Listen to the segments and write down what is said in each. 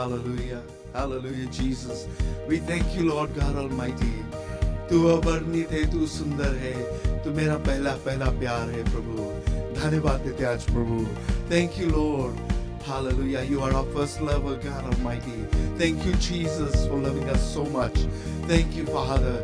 Hallelujah. Hallelujah, Jesus. We thank you, Lord God Almighty. तू अवर्णित है, तू सुंदर है, तू मेरा पहला पहला प्यार है प्रभु. धन्यवाद देते आज प्रभु. Thank you, Lord. Hallelujah. You are our first love, O God Almighty. Thank you, Jesus, for loving us so much. Thank you, Father.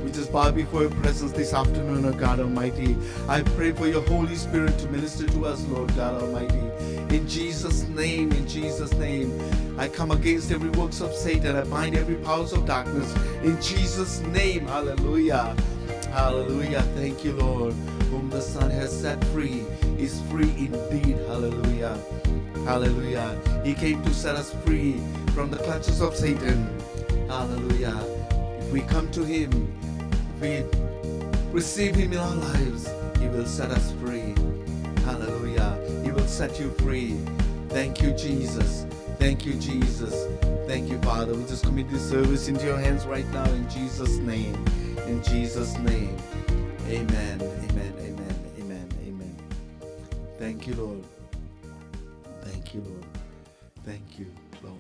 We just bow before your presence this afternoon, O God Almighty. I pray for your Holy Spirit to minister to us, Lord God Almighty. In Jesus' name, in Jesus' name. I come against every works of Satan. I bind every powers of darkness. In Jesus' name. Hallelujah. Hallelujah. Thank you, Lord. Whom the Son has set free is free indeed. Hallelujah. Hallelujah. He came to set us free from the clutches of Satan. Hallelujah. If we come to Him, if we receive Him in our lives, He will set us free. Hallelujah. He will set you free. Thank you, Jesus. Thank you, Jesus. Thank you, Father. We just commit this service into your hands right now in Jesus' name. In Jesus' name. Amen. Amen. Amen. Amen. Amen. Thank you, Lord. Thank you, Lord. Thank you, Lord.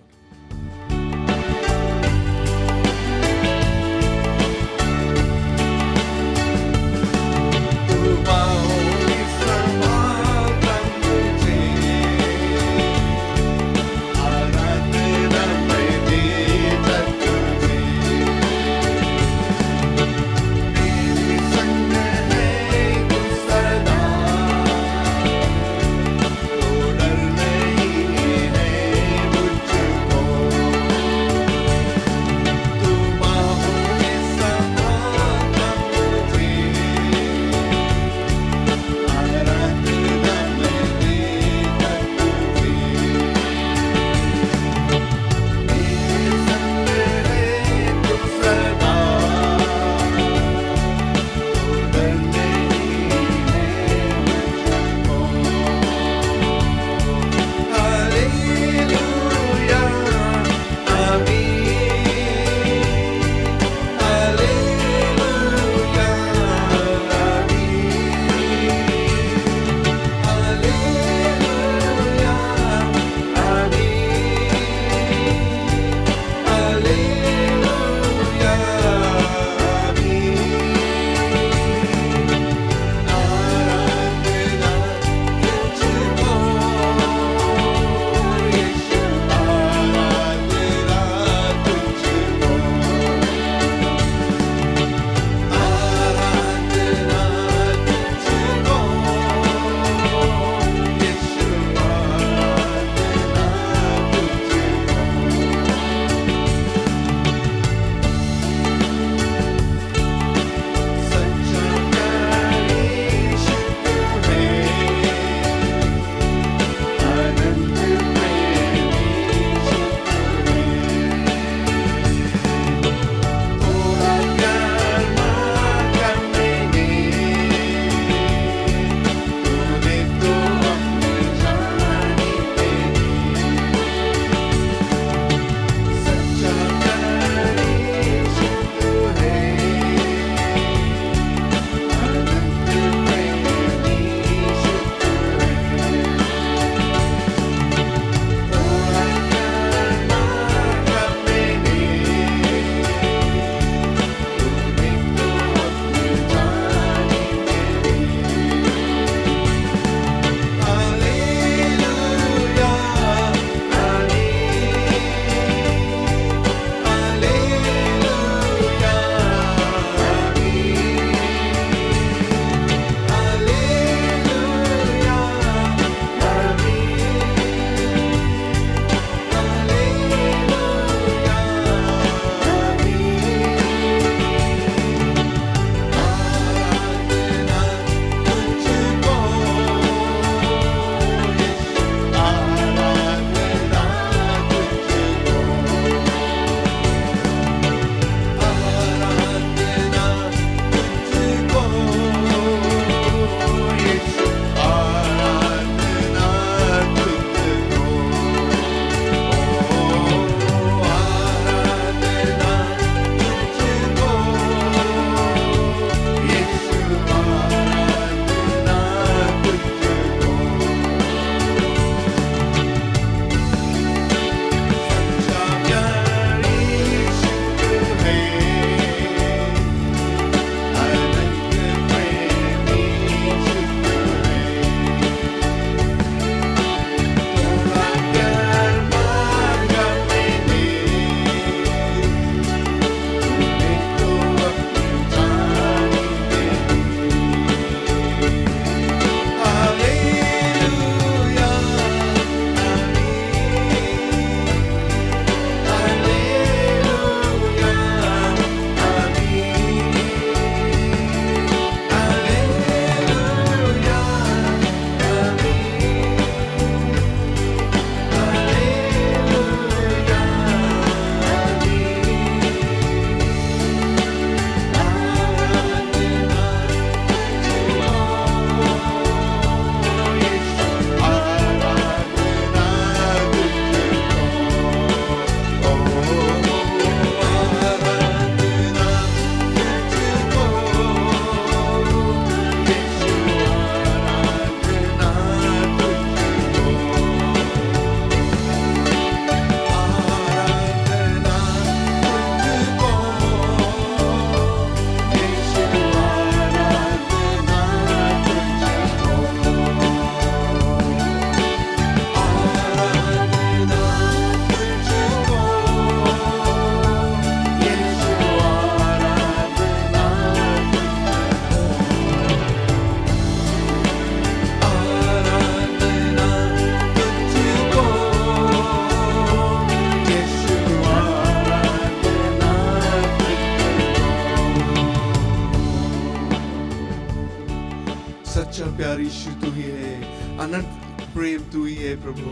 यीशु तू ही है, अनंत प्रेम तू ही है प्रभु।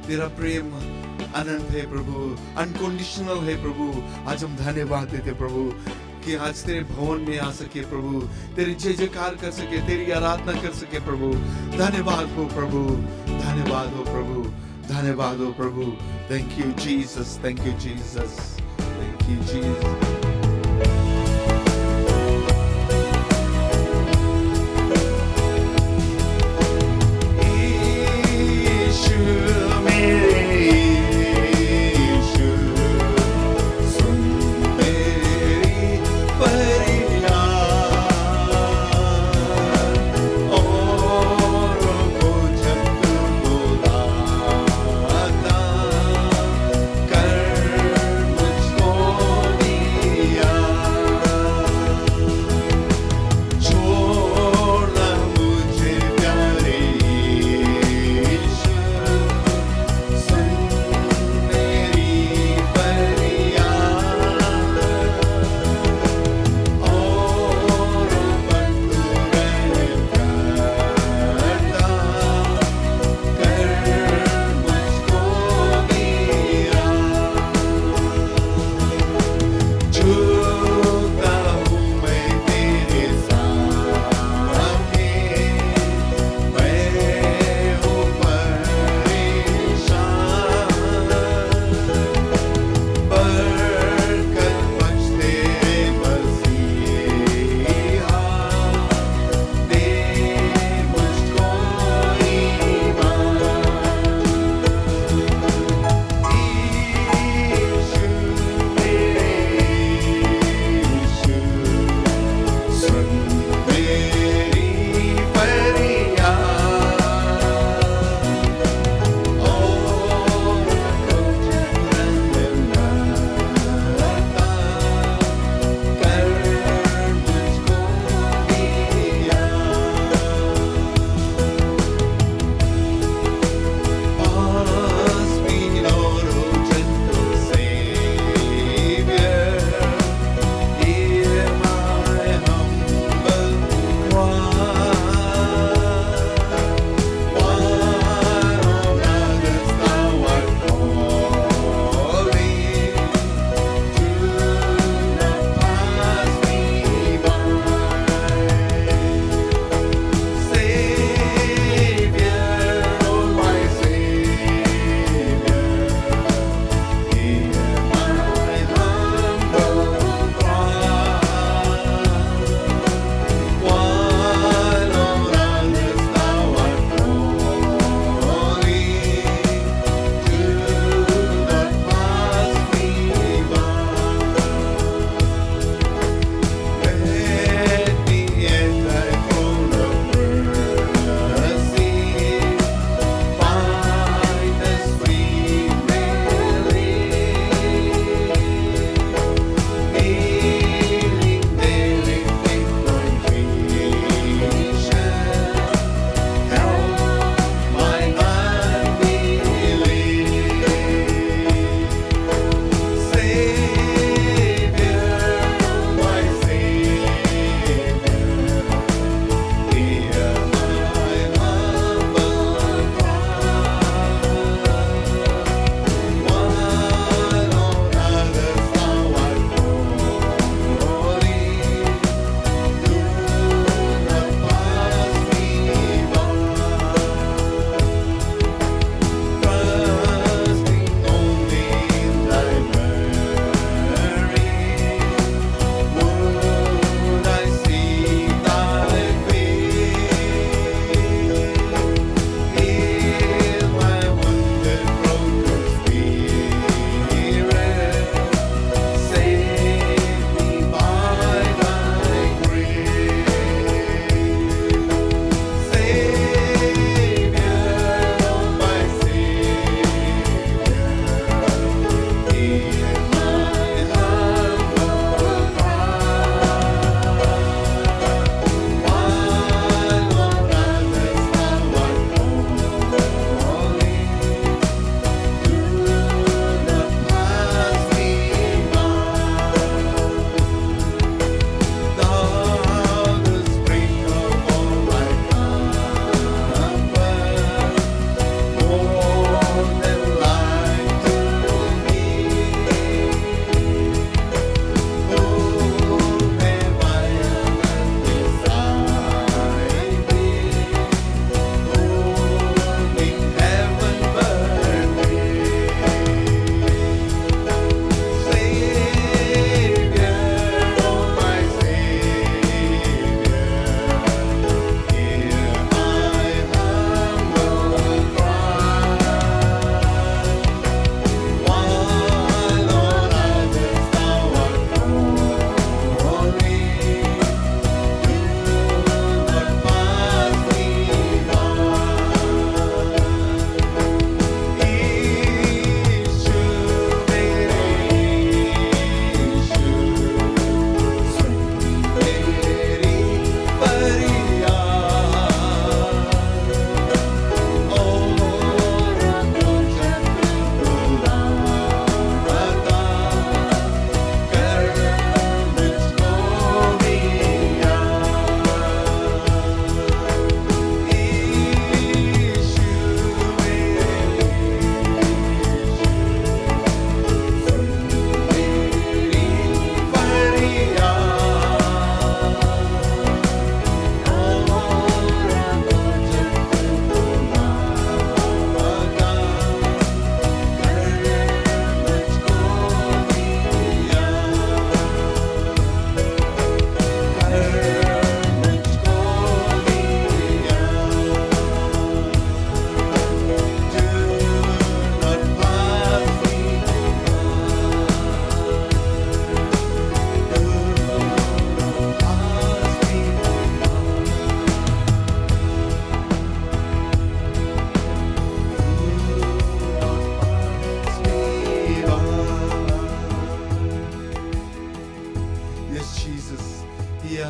तेरा प्रेम अनंत है प्रभु, unconditional है प्रभु। आज हम धन्यवाद देते प्रभु कि आज तेरे भवन में आ सके प्रभु, तेरी जय जयकार कर सके, तेरी आराधना कर सके प्रभु। धन्यवाद हो प्रभु, धन्यवाद हो प्रभु, धन्यवाद हो प्रभु। Thank you Jesus, thank you Jesus, thank you Jesus.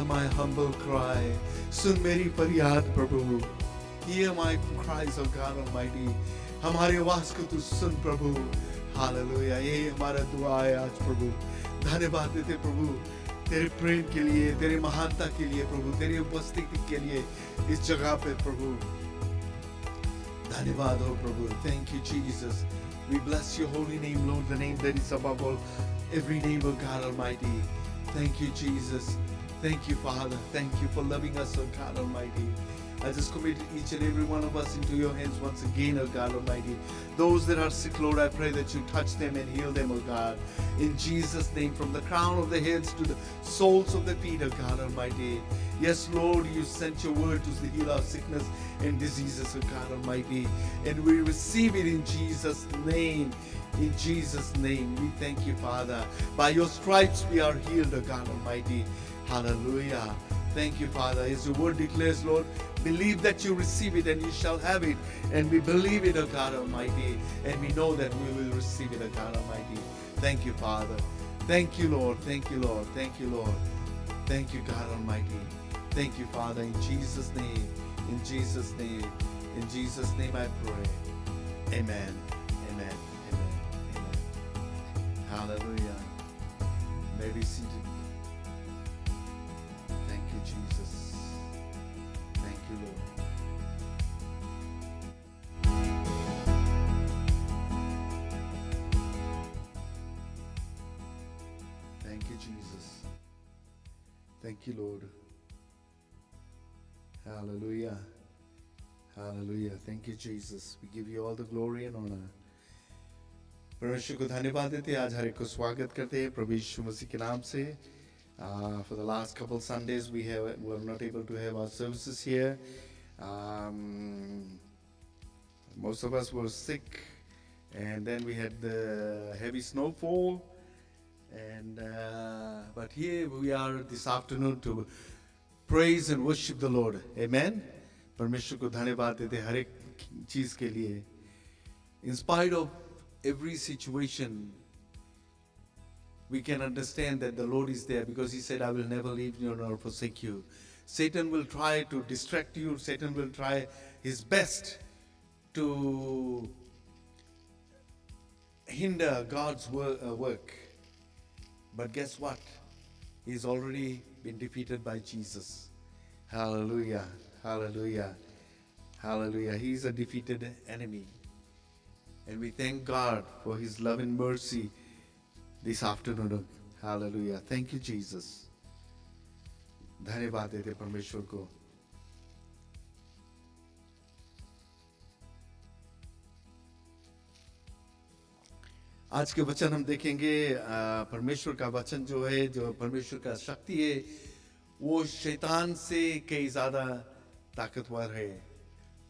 Hear my humble cry. सुन मेरी फरियाद प्रभु. Hear my cries, O God Almighty. हमारी आवाज को तू सुन प्रभु. हालेलुया. यही हमारा दुआ है आज प्रभु. धन्यवाद देते प्रभु तेरे प्रेम के लिए, तेरे महानता के लिए प्रभु, तेरी उपस्थिति के लिए इस जगह पे प्रभु. धन्यवाद हो प्रभु. Thank you Jesus. We bless your holy name, Lord, the name that is above all every name, O God Almighty. Thank you Jesus. Thank you Father. Thank you for loving us, O God Almighty. I just commit each and every one of us into your hands once again, O God Almighty. Those that are sick, Lord, I pray that you touch them and heal them, O God. In Jesus' name, from the crown of the heads to the soles of the feet, O God Almighty. Yes, Lord, you sent your word to heal our sickness and diseases, O God Almighty. And we receive it in Jesus' name. In Jesus' name, we thank you, Father. By your stripes we are healed, O God Almighty. Hallelujah. Thank you, Father. As your word declares, Lord, believe that you receive it and you shall have it. And we believe it, O God Almighty. And we know that we will receive it, O God Almighty. Thank you, Father. Thank you, Lord. Thank you, Lord. Thank you, Lord. Thank you, God Almighty. Thank you, Father. In Jesus' name. In Jesus' name. In Jesus' name I pray. Amen. Amen. Amen. Amen. Hallelujah. May be seated. Thank you, Jesus. Thank you, Lord. Thank you, Jesus. Thank you, Lord. Hallelujah. Hallelujah. Thank you, Jesus. We give you all the glory and honor. परमेश्वर को धन्यवाद देते हैं. आज हर एक को स्वागत करते हैं प्रभु यीशु मसीह के नाम से. For the last couple Sundays we were not able to have our services here. Most of us were sick, and then we had the heavy snowfall, and but here we are this afternoon to praise and worship the Lord. Amen. परमेश्वर को धन्यवाद देते हैं हर एक चीज के लिए. In spite of every situation, we can understand that the Lord is there because He said, I will never leave you nor forsake you. Satan will try to distract you. Satan will try his best to hinder God's work. But guess what? He's already been defeated by Jesus. Hallelujah. Hallelujah. Hallelujah. He's a defeated enemy. And we thank God for His love and mercy this afternoon. Hallelujah. Thank you, Jesus. धन्यवाद देते परमेश्वर को. आज के वचन हम देखेंगे. परमेश्वर का वचन जो है, जो परमेश्वर का शक्ति है, वो शैतान से कई ज्यादा ताकतवर है.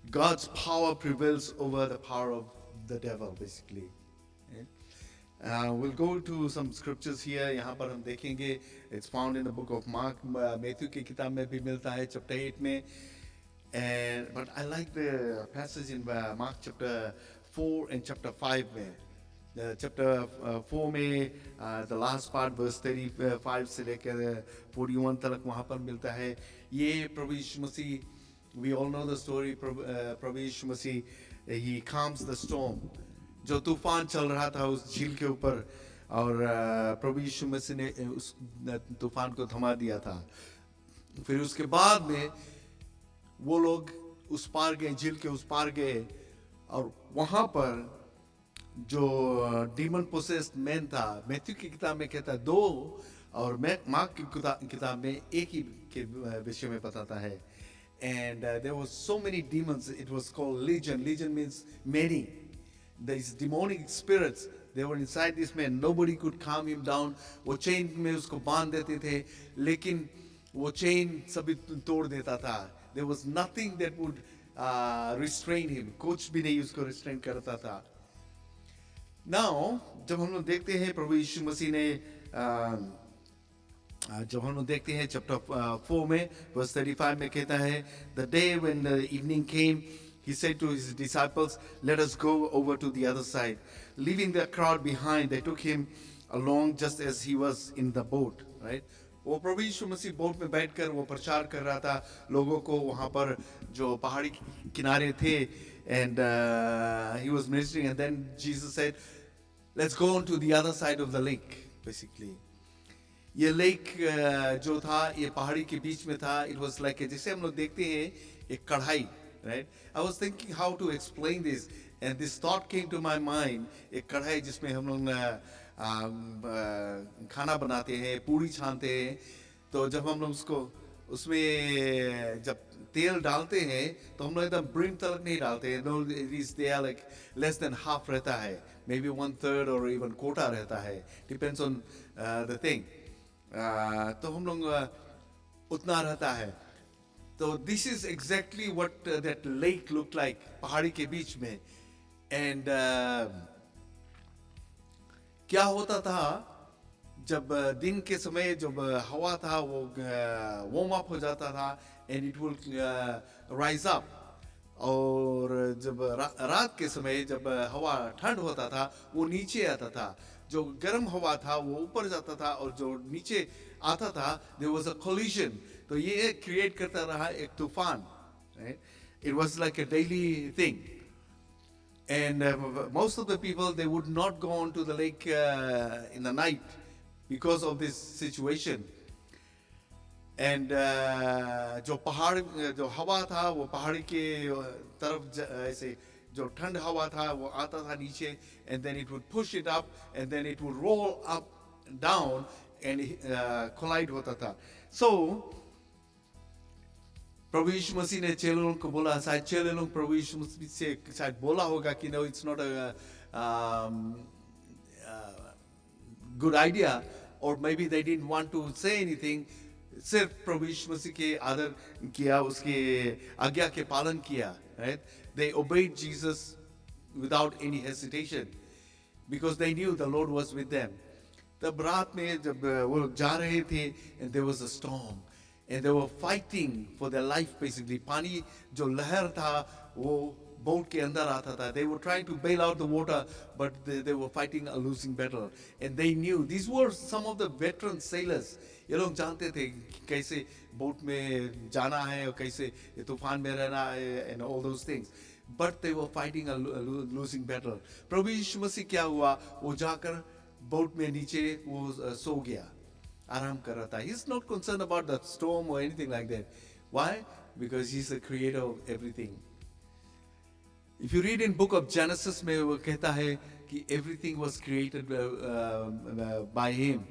God's power prevails over the power of the devil, basically. We'll go to some scriptures here. यहाँ पर हम देखेंगे. It's found in the book of Mark. Matthew की किताब में भी मिलता है, chapter 8 में. But I like the passage in Mark chapter 4 and chapter 5 में. Chapter 4 में the last part, verse 35 से लेकर 41 तक वहाँ पर मिलता है. ये प्रभु यीशु मसीह, we all know the story. Prabhu Yeshu Masih, he calms the storm. जो तूफान चल रहा था उस झील के ऊपर, और प्रभु यीशु मसीह ने उस तूफान को थमा दिया था. फिर उसके बाद में वो लोग उस पार गए, झील के उस पार गए, और वहाँ पर जो डीमन पोसेस्ड मैन था, मैथ्यू की किताब में कहता है 2, और मार्क की किताब में एक ही के विषय में बताता है. And there was so many demons. It was called legion. Legion means many. These demonic spirits, they were inside this man. Nobody could calm him down. वो चेन में उसको बांध देते थे, लेकिन वो चेन सभी तोड़ देता था. There was nothing that would restrain him. कुछ भी नहीं उसको restrain करता था. Now, जब हम लोग देखते हैं प्रभु यीशु मसीह ने जब हम लोग देखते हैं chapter 4 में verse 35 में कहता है, the day when the evening came, He said to His disciples, let us go over to the other side. Leaving the crowd behind, they took Him along just as He was in the boat, right? वो प्रभु यीशु मसीह boat में बैठकर वो प्रचार कर रहा था लोगों को वहाँ पर जो पहाड़ी किनारे थे and he was ministering and then Jesus said let's go on to the other side of the lake basically ये लेक जो था ये पहाड़ी के बीच में था it was like जैसे हम लोग देखते हैं एक कढ़ाई right I was thinking how to explain this and this thought came to my mind एक कढ़ाई जिसमें हम लोग खाना बनाते हैं पूड़ी छानते हैं तो जब हम लोग उसको उसमें जब तेल डालते हैं तो हम लोग एकदम ब्रिम तक नहीं डालते हैं no it is they are like less than half रहता है maybe 1/3 or even quarter रहता है depends on the thing तो हम लोग उतना रहता है तो this is exactly what that lake looked like पहाड़ी के बीच में and क्या होता था जब दिन के समय जब हवा था वो वार्म अप हो जाता था and it will rise up और जब रात के समय जब हवा ठंड होता था वो नीचे आता था जो गर्म हवा था वो ऊपर जाता था और जो नीचे आता था देयर वाज अ कोलिजन तो ये क्रिएट करता रहा एक तूफान it was like a daily thing And most of the people, they would not go on to the lake in the night because of this situation. And जो पहाड़ जो हवा था वो पहाड़ी के तरफ ऐसे जो ठंड हवा था वो आता था नीचे and then it would push it up and then it would roll up down and collide होता था. So प्रभु यीशु मसीह ने चेलों को बोला शायद चेले लोग प्रभु यीशु मसीह से शायद बोला होगा कि no it's not a good idea or maybe they didn't want to say anything सिर्फ प्रभु यीशु मसीह के आदर किया उसके आज्ञा के पालन किया right they obeyed Jesus without any hesitation because they knew the Lord was with them तब रात में जब वो लोग जा रहे थे and there was a storm and they were fighting for their life basically पानी जो लहर था वो boat के अंदर आता था they were trying to bail out the water but they were fighting a losing battle and they knew these were some of the veteran sailors ये लोग जानते थे कैसे boat में जाना है और कैसे तूफान में रहना है and all those things but they were fighting a losing battle प्रभु यीशु मसीह क्या हुआ वो जाकर boat में नीचे वो सो गया आराम कर रहा था he's not concerned about the storm or anything like that why because he's the creator of everything if you read in book of Genesis में वो कहता है कि everything was created by him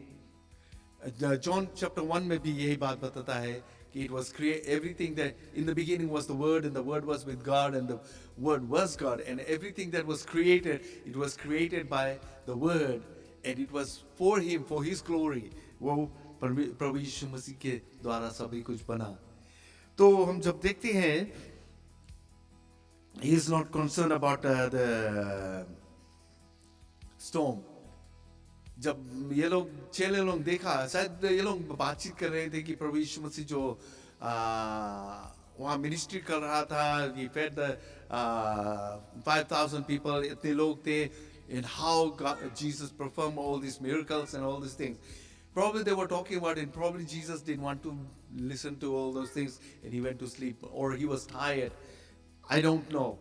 John chapter 1 में भी यही बात बताता है कि it was everything that in the beginning was the word and the word was with God and the word was God and everything that was created it was created by the word and it was for him for his glory वो प्रभु यीशु मसीह के द्वारा सभी कुछ बना तो हम जब देखते हैं he is not concerned about the storm जब ये लोग चेले लोग देखा शायद ये लोग बातचीत कर रहे थे कि प्रभु यीशु मसीह जो वहाँ मिनिस्ट्री कर रहा था he fed the 5,000 people इतने लोग थे and how Jesus performed all these miracles and all these things probably they were talking about it probably Jesus didn't want to listen to all those things and he went to sleep or he was tired I don't know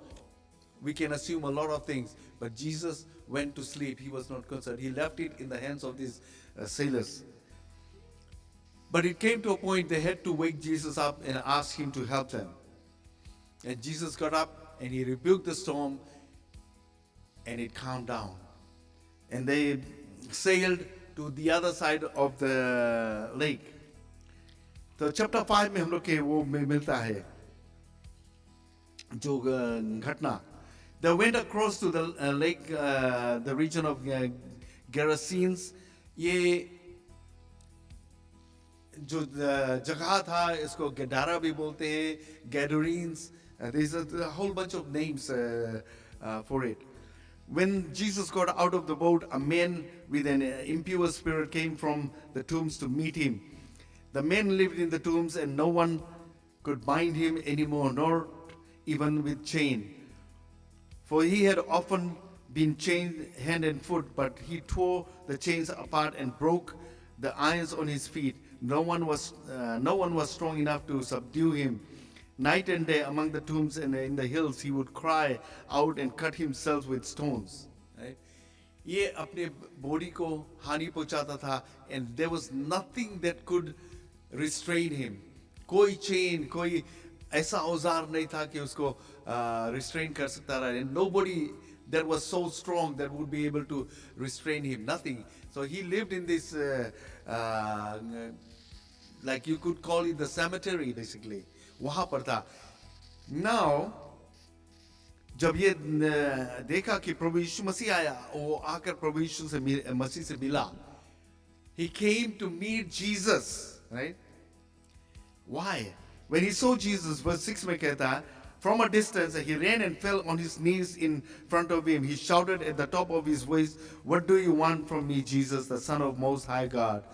we can assume a lot of things but Jesus went to sleep he was not concerned he left it in the hands of these sailors but it came to a point they had to wake Jesus up and ask him to help them and Jesus got up and he rebuked the storm and it calmed down and they sailed to the other side of the lake तो chapter 5 में हम लोग के वो मिलता है जो घटना they went across to the lake the region of Gerasenes ये जो जगह था इसको गडारा भी बोलते हैं Gadarenes there's a whole bunch of names for it when Jesus got out of the boat a man with an impure spirit came from the tombs to meet him the man lived in the tombs and no one could bind him anymore nor even with chain for he had often been chained hand and foot but he tore the chains apart and broke the irons on his feet No one was strong enough to subdue him. Night and day among the tombs and in the hills, he would cry out and cut himself with stones. Right? ये अपने body को हानि पहुंचाता था, and there was nothing that could restrain him. कोई chain, कोई ऐसा औजार नहीं था कि उसको restrain कर सकता रहा. And nobody that was so strong that would be able to restrain him. Nothing. So he lived in this, like you could call it the cemetery basically. वहां पर था. Now, जब ये देखा कि प्रभु यीशु मसीह आया, वो आकर प्रभु यीशु से मसीह से मिला. He came to meet Jesus, right? Why? When he saw Jesus, verse 6 में कहता है, from a distance he ran and fell on his knees in front of him. He shouted at the top of his voice, "What do you want from me, Jesus, the Son of Most High God?"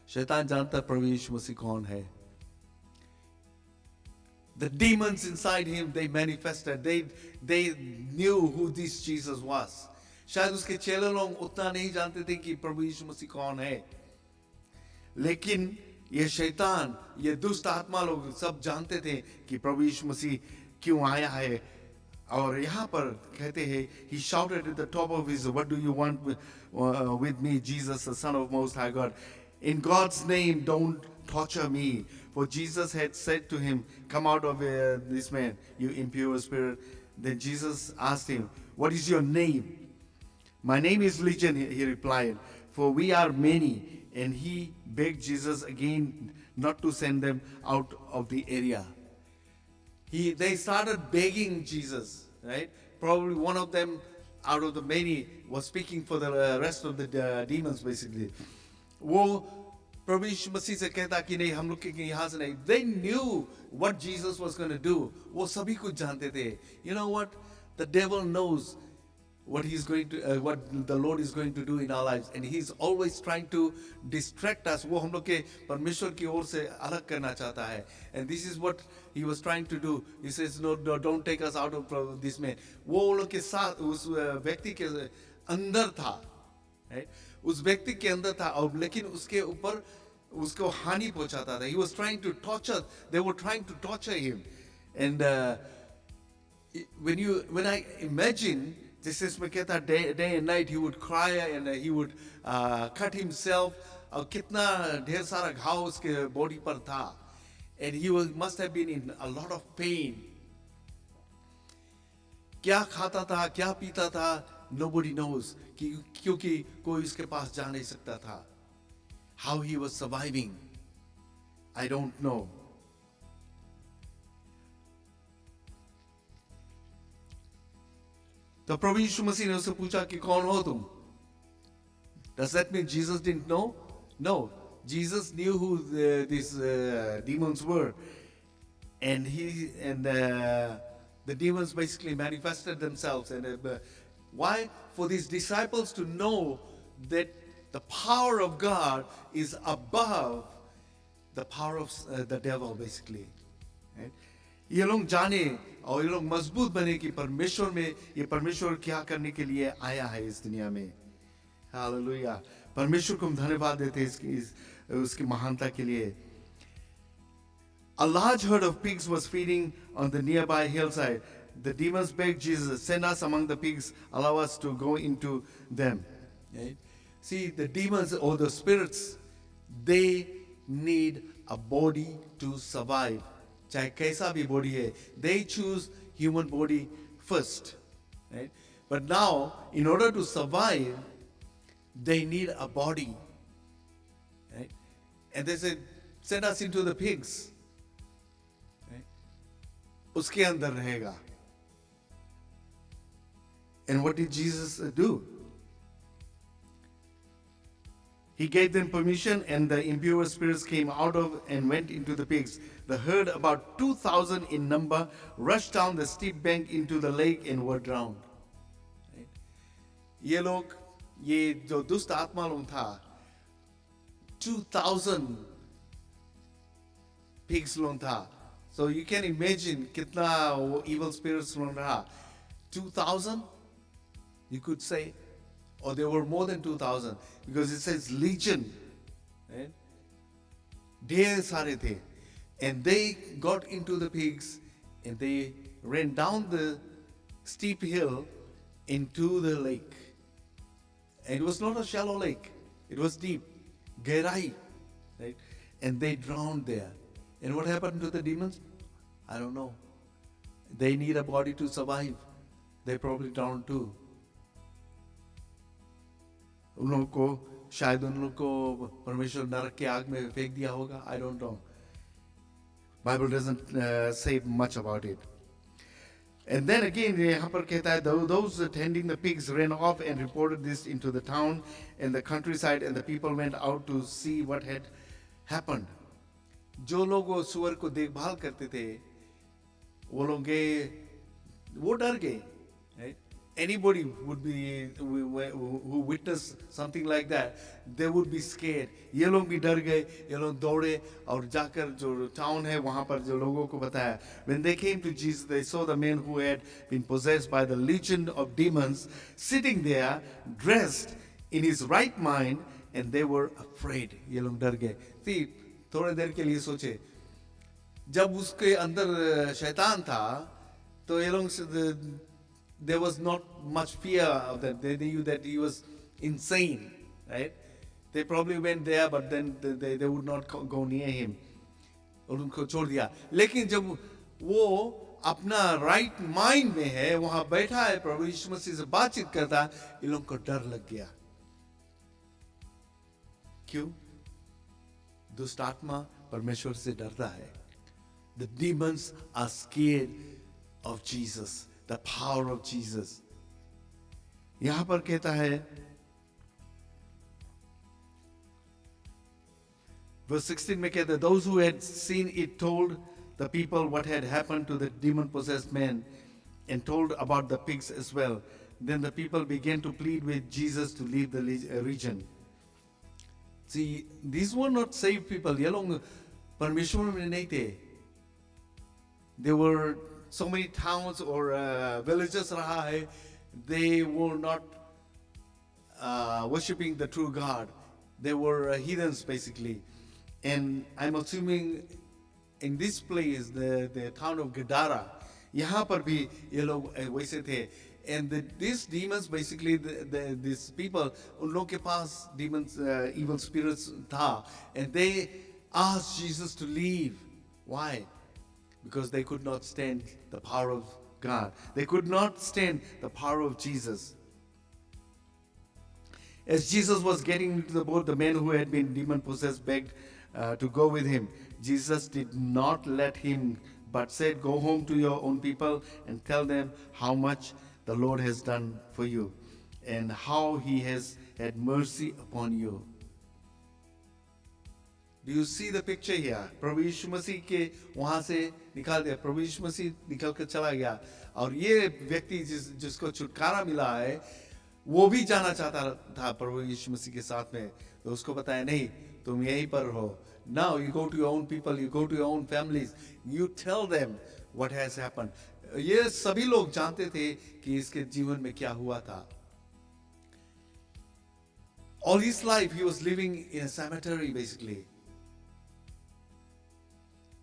शैतान जानता प्रभु यीशु मसीह कौन है. The demons inside him, they manifested. They knew who this Jesus was. शायद उसके चेले लोग उतना नहीं जानते थे कि प्रभु यीशु मसीह कौन है. लेकिन ये शैतान, ये दुष्ट आत्मा लोग सब जानते थे कि प्रभु यीशु मसीह क्यों आया है. और यहाँ पर कहते हैं, he shouted at the top of his, "What do you want with me, Jesus, the Son of Most High God? In God's name, don't torture me." For Jesus had said to him, "Come out of this man, you impure spirit." Then Jesus asked him, "What is your name?" "My name is Legion," he replied, "for we are many." And he begged Jesus again not to send them out of the area. They started begging Jesus, right? Probably one of them out of the many was speaking for the rest of the demons basically. वो प्रभु यीशु मसीह से कहता कि नहीं, हम लोग के यहाँ से नहीं. They knew what Jesus was going to do. वो सभी कुछ जानते थे. You know what? The devil knows what the Lord is going to do in our lives, and he's always trying to distract us. वो हम लोग के परमेश्वर की ओर से अलग करना चाहता है. And this is what he was trying to do. He says, no, don't take us out of this man. वो लोग के साथ उस व्यक्ति के अंदर था, right? उस व्यक्ति के अंदर था, और लेकिन उसके ऊपर उसको हानि पहुंचाता था. He was trying to torture. They were trying to torture him. And when I imagine, this is में कहता day and night he would cry and he would cut himself. और कितना ढेर सारा घाव उसके बॉडी पर था. And he must have been in a lot of pain. क्या खाता था, क्या पीता था, nobody knows. क्योंकि कोई उसके पास जा नहीं सकता था. How he was surviving, I don't know. तो प्रभु यीशु मसीह ने उससे पूछा कि कौन हो तुम? Does that mean Jesus didn't know? No, Jesus knew who these demons were, and the demons basically manifested themselves. And why? For these disciples to know that the power of God is above the power of the devil, basically. Right? ये लोग जाने और ये लोग मजबूत बने कि परमेश्वर में ये परमेश्वर क्या करने के लिए आया है इस दुनिया में. हालेलुया. परमेश्वर को हम धन्यवाद देते हैं उसकी महानता के लिए. A large herd of pigs was feeding on the nearby hillside. The demons begged Jesus, "Send us among the pigs, allow us to go into them." Right? See, the demons or the spirits, they need a body to survive. चाहे कैसा भी body है, they choose human body first, right? But now, in order to survive, they need a body, right? And they said, "Send us into the pigs." Right? उसके अंदर रहेगा. And what did Jesus do? He gave them permission, and the impure spirits came out of and went into the pigs. The herd, about 2,000 in number, rushed down the steep bank into the lake and were drowned. Right? ये लोग, ये जो दुष्ट आत्मा लोग था, 2,000 pigs लोग था. So you can imagine कितना वो evil spirits लोग रहा. 2,000, you could say. Or there were more than 2,000, because it says legion, right? ढेर सारे थे. And they got into the pigs and they ran down the steep hill into the lake. And it was not a shallow lake, it was deep, Gerai, right? And they drowned there. And what happened to the demons? I don't know. They need a body to survive. They probably drowned too. उन लोगों को शायद उन लोगों को परमेश्वर नरक के आग में फेंक दिया होगा. I don't know. Bible doesn't say much about it. And then again, यहाँ पर कहता है, those tending the pigs ran off and reported this into the town and the countryside, and the people went out to see what had happened. जो लोग वो सुअर को देखभाल करते थे, वो डर गए. Right? Anybody would be who witnessed something like that, they would be scared. ये लोग भी डर गए, ये लोग दौड़े और जाकर जो town है वहाँ पर जो लोगों को बताया. When they came to Jesus, they saw the man who had been possessed by the legion of demons sitting there, dressed in his right mind, and they were afraid. ये लोग डर गए. See, थोड़े देर के लिए सोचे, जब उसके अंदर शैतान था, तो ये लोग there was not much fear of that. They knew that he was insane, right? They probably went there, but then they would not go near him. और उनको छोड़ दिया. लेकिन जब वो अपना right mind में है, वहाँ बैठा है, प्रभु यीशु मसीह से बातचीत करता, इन लोगों को डर लग गया. क्यों? दुष्ट आत्मा परमेश्वर से डरता है. The demons are scared of Jesus. The power of Jesus. यहां पर कहता है, verse 16 में कहता है, those who had seen it told the people what had happened to the demon possessed man and told about the pigs as well. Then the people began to plead with Jesus to leave the region. See, these were not saved people. ये लोग परमेश्वर में नहीं थे. They were so many towns or villages रहा है, they were not worshipping the true God. They were heathens basically. And I'm assuming in this place, the town of Gadara, यहाँ पर भी ये लोग वैसे थे. And these demons basically, these people, उन लोग के पास demons, evil spirits था. And they asked Jesus to leave. Why? Because they could not stand the power of God. They could not stand the power of Jesus. As Jesus was getting into the boat, the man who had been demon-possessed begged to go with him. Jesus did not let him, but said, go home to your own people and tell them how much the Lord has done for you and how he has had mercy upon you. Do you see the picture here? प्रभु यीशु मसीह के वहां से निकाल दिया. प्रभु यीशु मसीह निकल कर चला गया और ये व्यक्ति जिसको छुटकारा मिला है, वो भी जाना चाहता था प्रभु यीशु मसीह के साथ में. तो उसको बताया, नहीं, तुम यहीं पर रहो. Now you go to your own people, you go to your own families, you tell them what has happened. ये सभी लोग जानते थे कि इसके जीवन में क्या हुआ था. All his life he was living in a cemetery basically.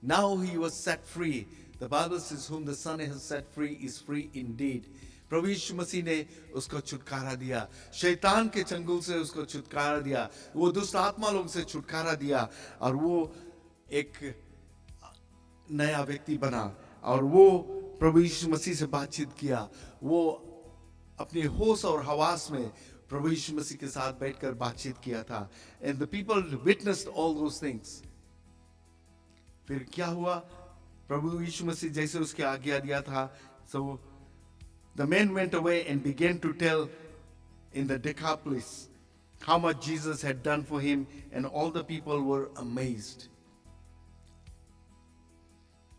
Now he was set free. The Bible says, whom the Son has set free is free indeed. प्रभु यीशु मसीह ने उसको छुटकारा दिया. शैतान के चंगुल से उसको छुटकारा दिया. वो दुष्ट आत्मा लोग से छुटकारा दिया और वो एक नया व्यक्ति बना. और वो प्रभु यीशु मसीह से बातचीत किया. वो अपने होश और हवास में प्रभु यीशु मसीह के साथ बैठकर बातचीत किया था. And the people witnessed all those things. फिर क्या हुआ? प्रभु यीशु मसीह जैसे उसके आज्ञा दिया था, so the men went away and began to tell in the Decapolis how much Jesus had done for him, and all the people were amazed.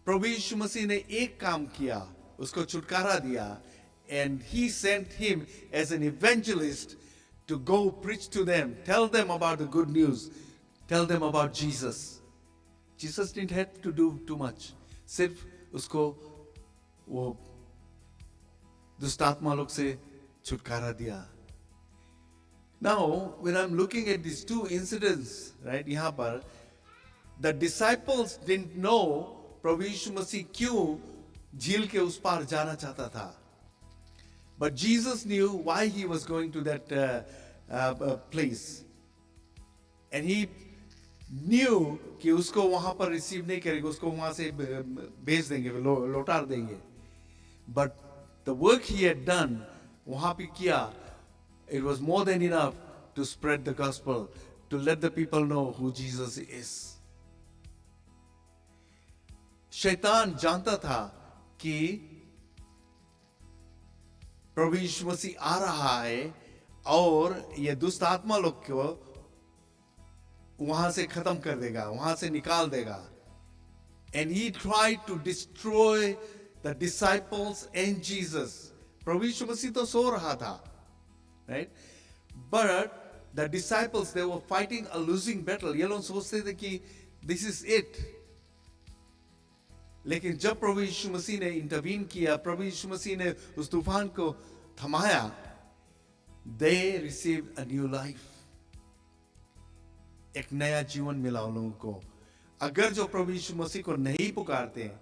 प्रभु यीशु मसीह ने एक काम किया, उसको छुटकारा दिया, and he sent him as an evangelist to go preach to them, tell them about the good news, tell them about Jesus. Jesus didn't have to do too much. सिर्फ उसको वो दुष्ट आत्मा लोग से छुटकारा दिया. Now, when I'm looking at these two incidents, right, यहाँ पर The disciples didn't know प्रभु यीशु मसीह क्यों झील के उस पार जाना चाहता था. But Jesus knew why he was going to that place. And he knew कि उसको वहां पर रिसीव नहीं करेंगे, उसको वहां से भेज देंगे, लौटार देंगे. But the work he had done वहां पे किया, it was more than enough to spread the gospel, to let the people know who Jesus is. शैतान जानता था कि प्रभु यीशु मसीह आ रहा है और ये दुष्ट आत्मा लोग को वहां से खत्म कर देगा, वहां से निकाल देगा. And he tried to destroy the disciples and Jesus. प्रभु यीशु मसीह तो सो रहा था, right? But the disciples, they were fighting a losing battle. ये लोग सोचते थे कि this is it. लेकिन जब प्रभु यीशु मसीह ने इंटरवीन किया, प्रभु यीशु मसीह ने उस तूफान को थमाया, they received a new life. एक नया जीवन मिला उन लोगों को. अगर जो प्रभु यीशु मसीह को नहीं पुकारते हैं,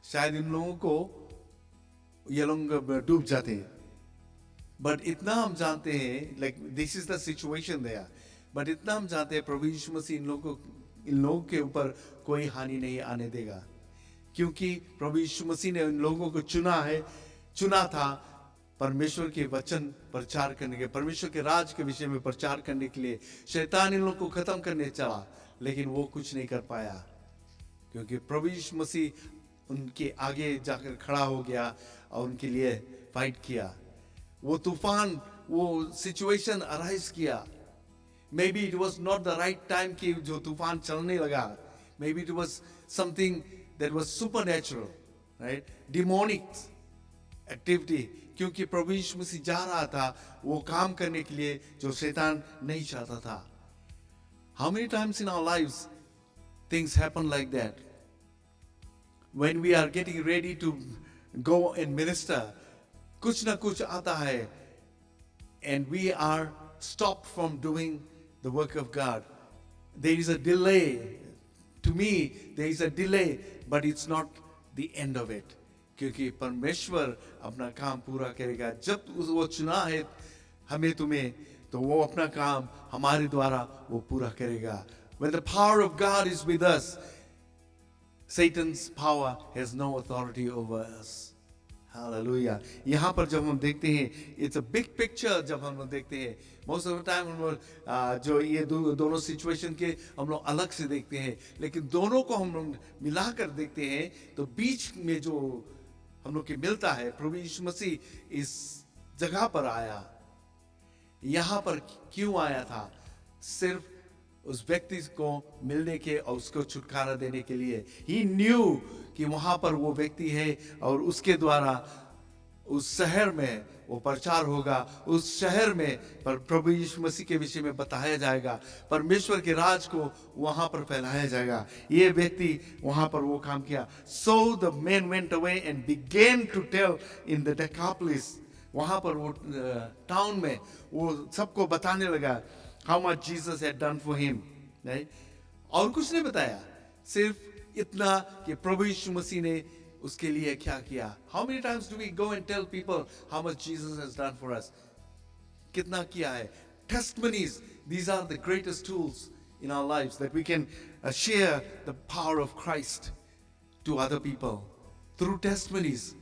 शायद इन लोगों को ये लोग डूब जाते. बट इतना हम जानते हैं, like this is the situation there. But इतना हम जानते हैं प्रभु यीशु मसीह इन लोगों के ऊपर कोई हानि नहीं आने देगा, क्योंकि प्रभु यीशु मसीह ने इन लोगों को चुना था परमेश्वर के वचन प्रचार करने के, परमेश्वर के राज के विषय में प्रचार करने के लिए. शैतान इन लोगों को खत्म करने चला, लेकिन वो कुछ नहीं कर पाया, क्योंकि प्रभु यीशु मसीह उनके आगे जाकर खड़ा हो गया और उनके लिए फाइट किया. वो तूफान, वो सिचुएशन अराइज किया. May be it was not the right time कि जो तूफान चलने लगा. May be it was something that was supernatural, right? Demonic activity, क्योंकि प्रभु यीशु मसीह जा रहा था वो काम करने के लिए जो शैतान नहीं चाहता था. How many times in our lives things happen like that? When we are getting ready to go and minister, कुछ ना कुछ आता है and we are stopped from doing the work of God. There is a delay. To me, there is a delay, but it's not the end of it. क्योंकि परमेश्वर अपना काम पूरा करेगा. जब वो चुना है हमें तुम्हें, तो वो अपना काम हमारे द्वारा वो पूरा करेगा. When the power of God is with us, Satan's power has no authority over us. Hallelujah. यहाँ पर जब हम देखते हैं, it's a big picture. जब हम लोग देखते हैं, most of the time हम लोग जो ये दोनों सिचुएशन के हम लोग अलग से देखते हैं, लेकिन दोनों को हम लोग मिलाकर देखते हैं, तो बीच में जो हम लोग के मिलता है, प्रभु यीशु मसीह इस जगह पर आया. यहाँ पर क्यों आया था? सिर्फ उस व्यक्ति को मिलने के और उसको छुटकारा देने के लिए. He knew कि वहां पर वो व्यक्ति है और उसके द्वारा उस शहर में वो प्रचार होगा, उस शहर में पर प्रभु यीशु मसीह के विषय में बताया जाएगा, परमेश्वर के राज को वहां पर फैलाया जाएगा. ये व्यक्ति वहां पर वो काम किया. So the men went away and began to tell in the Decapolis. वहां पर वो टाउन में वो सबको बताने लगा how much Jesus had done for him, right? और कुछ नहीं बताया, सिर्फ इतना कि प्रभु यीशु मसीह ने उसके लिए क्या किया. How many times do we go and tell people how much Jesus has done for us? कितना किया है. Testimonies, these are the greatest tools in our lives that we can share the power of Christ to other people through testimonies.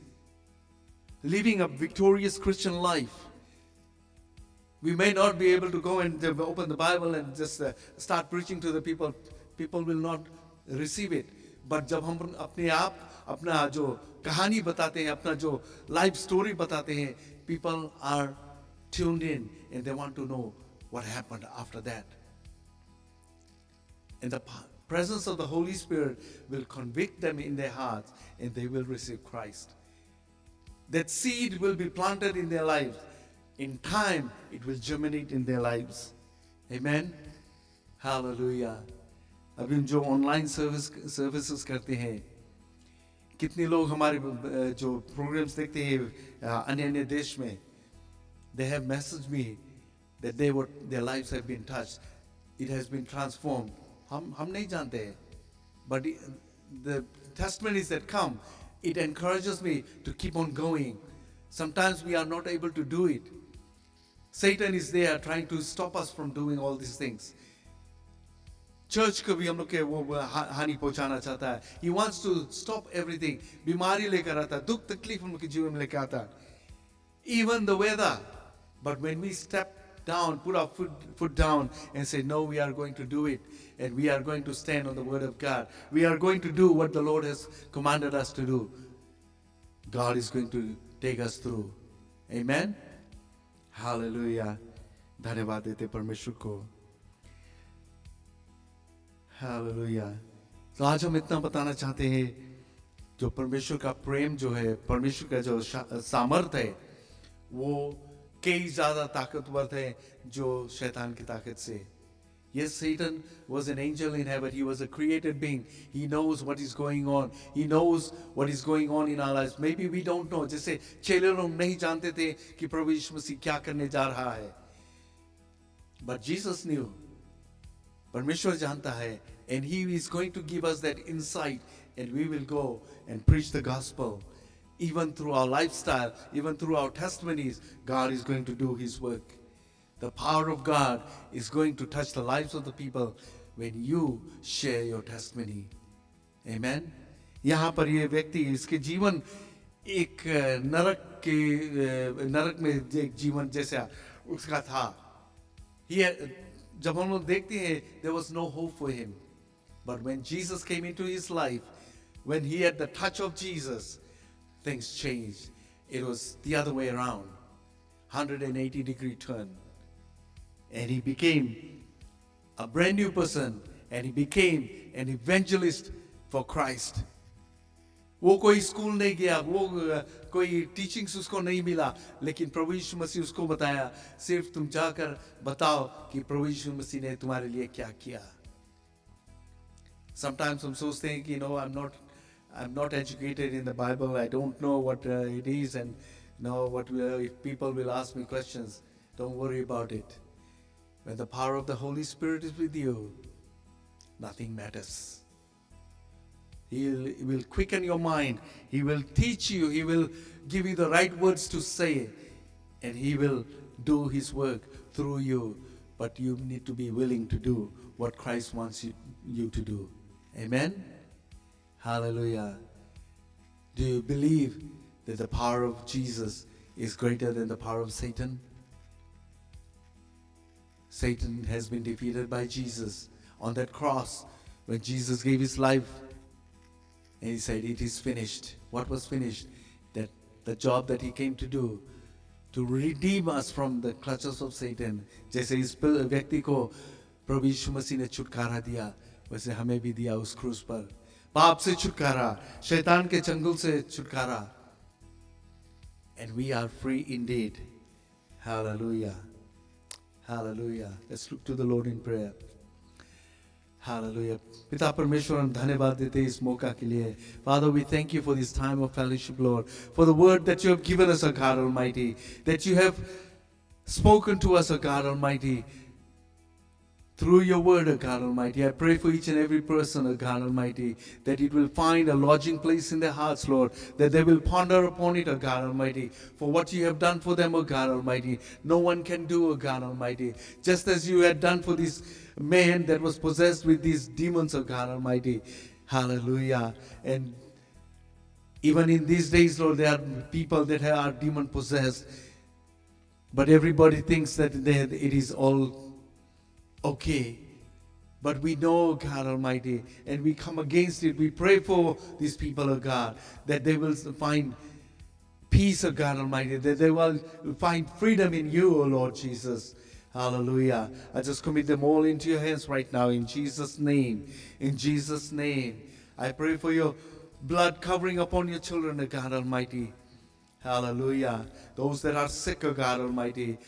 Living a victorious Christian life. We may not be able to go and open the Bible and just start preaching to the people. People will not receive it. But जब हम अपने आप अपना जो कहानी बताते हैं, अपना जो life story बताते हैं, people are tuned in and they want to know what happened after that. And the presence of the Holy Spirit will convict them in their hearts and they will receive Christ. That seed will be planted in their lives. In time, it will germinate in their lives. Amen. Hallelujah. अभी हम जो online services करते हैं, कितने लोग हमारे जो programmes देखते हैं अन्य देश में, they have messaged me that their lives have been touched. It has been transformed. हम नहीं जानते हैं, But the testimonies that come, it encourages me to keep on going. Sometimes we are not able to do it. Satan is there trying to stop us from doing all these things. Church को भी हम लोग के वो हानि पहुंचाना चाहता है. He wants to stop everything. बीमारी लेकर आता है, दुख तकलीफ हम लोग के जीवन में लेकर आता है. Even the weather. But when we step down, put our foot down and say, no, we are going to do it. And we are going to stand on the word of God. We are going to do what the Lord has commanded us to do. God is going to take us through. Amen. Hallelujah. धन्यवाद देते परमेश्वर को. Hallelujah. तो आज हम इतना बताना चाहते हैं, जो परमेश्वर का प्रेम जो है, परमेश्वर का जो सामर्थ्य है, वो कई ज्यादा ताकतवर है जो शैतान की ताकत से. Yes, Satan was an angel in heaven. He was a created being. He knows what is going on. He knows what is going on in our lives. Maybe we don't know. जैसे चेले लोग नहीं जानते थे कि प्रभु यीशु मसीह क्या करने जा रहा है. But Jesus knew. परमेश्वर जानता है. And He is going to give us that insight. And we will go and preach the gospel. Even through our lifestyle, even through our testimonies, God is going to do His work. The power of God is going to touch the lives of the people when you share your testimony. Amen. यहाँ पर ये व्यक्ति, इसके जीवन एक नरक में एक जीवन जैसा उसका था. जब हम लोग देखते हैं, there was no hope for him. But when Jesus came into his life, when he had the touch of Jesus, things changed. It was the other way around. 180-degree turn. And he became a brand new person. And he became an evangelist for Christ. वो कोई school नहीं गया, वो कोई teachings उसको नहीं मिला, लेकिन प्रभु यीशु मसीह उसको बताया, सिर्फ तुम जाकर बताओ कि प्रभु यीशु मसीह ने तुम्हारे लिए क्या किया. Sometimes हम सोचते हैं कि I'm not educated in the Bible. I don't know what it is, and if people will ask me questions, don't worry about it. When the power of the Holy Spirit is with you, nothing matters. He will quicken your mind. He will teach you. He will give you the right words to say, and He will do His work through you. But you need to be willing to do what Christ wants you to do. Amen. Hallelujah. Do you believe that the power of Jesus is greater than the power of Satan? Satan has been defeated by Jesus on that cross when Jesus gave His life. And He said, it is finished. What was finished? That the job that He came to do, to redeem us from the clutches of Satan. जैसे इस व्यक्ति को प्रभु यीशु मसीह ने छुटकारा दिया, वैसे हमें भी दिया उस क्रूस पर. पाप से छुटकारा, शैतान के चंगुल से छुटकारा. And we are free indeed. Hallelujah. Hallelujah. Let's look to the Lord in prayer. Hallelujah. पिता परमेश्वर, हम धन्यवाद देते हैं इस मौका के लिए. Father, we thank you for this time of fellowship, Lord, for the word that you have given us, O God Almighty, that you have spoken to us, O God Almighty, through your word, O God Almighty. I pray for each and every person, O God Almighty, that it will find a lodging place in their hearts, Lord, that they will ponder upon it, O God Almighty, for what you have done for them, O God Almighty. No one can do, O God Almighty. Just as you had done for this man that was possessed with these demons, O God Almighty. Hallelujah. And even in these days, Lord, there are people that are demon possessed, but everybody thinks that it is all okay. But we know, God Almighty, and we come against it. We pray for these people, oh God, that they will find peace, oh God Almighty, that they will find freedom in you, oh Lord Jesus. Hallelujah. I just commit them all into your hands right now in Jesus' name. In Jesus' name. I pray for your blood covering upon your children, oh God Almighty. Hallelujah. Those that are sick, oh God Almighty,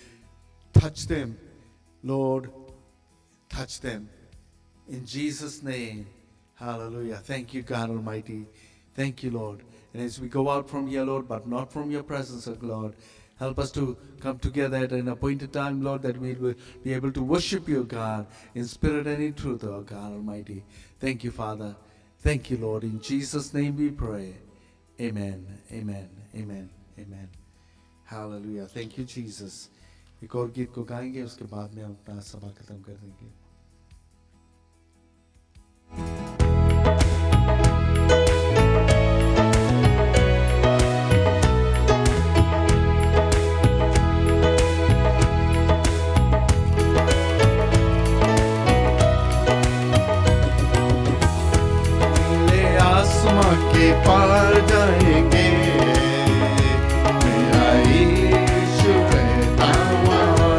touch them, Lord. Touch them. In Jesus' name. Hallelujah. Thank you, God Almighty. Thank you, Lord. And as we go out from here, Lord, but not from your presence, oh Lord, help us to come together at an appointed time, Lord, that we will be able to worship you, God, in spirit and in truth, oh God Almighty. Thank you, Father. Thank you, Lord. In Jesus' name we pray. Amen. Amen. Amen. Amen. Hallelujah. Thank you, Jesus. एक और गीत को गाएंगे, उसके बाद में हम अपना सभा खत्म कर देंगे. के पार जाएंगे मेरा यीशु रहता वहाँ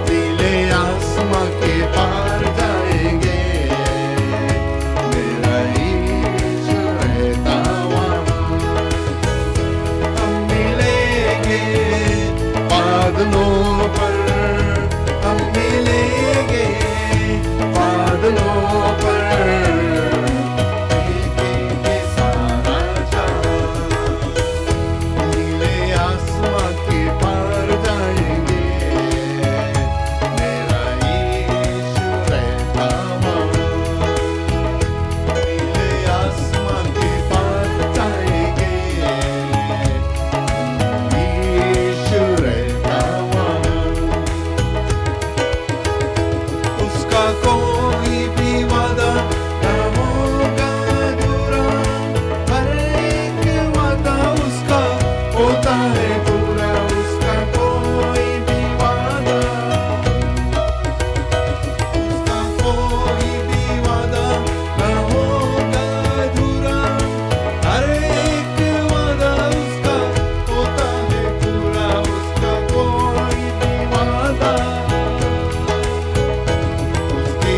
नीले आसमां के पार जाएंगे मेरा यीशु रहता वहाँ हम मिलेंगे बादलों पर हम मिलेंगे बादलों पर उसकी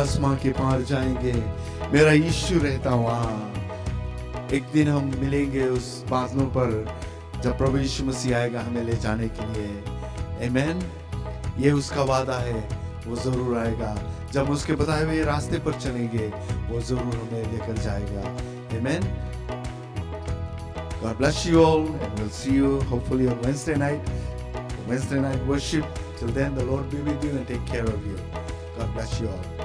आसमां के पार जाएंगे, मेरा यीशु रहता वहाँ। एक दिन हम मिलेंगे उस बादलों पर जब प्रभु यीशु मसीह आएगा हमें ले जाने के लिए। आमीन। ये उसका वादा है, वो जरूर आएगा। जब उसके बताए हुए रास्ते पर चलेंगे वो जरूर हमें लेकर जाएगा। आमीन। God bless you all and we'll see you hopefully on Wednesday night worship. Till then, the Lord be with you and take care of you. God bless you all.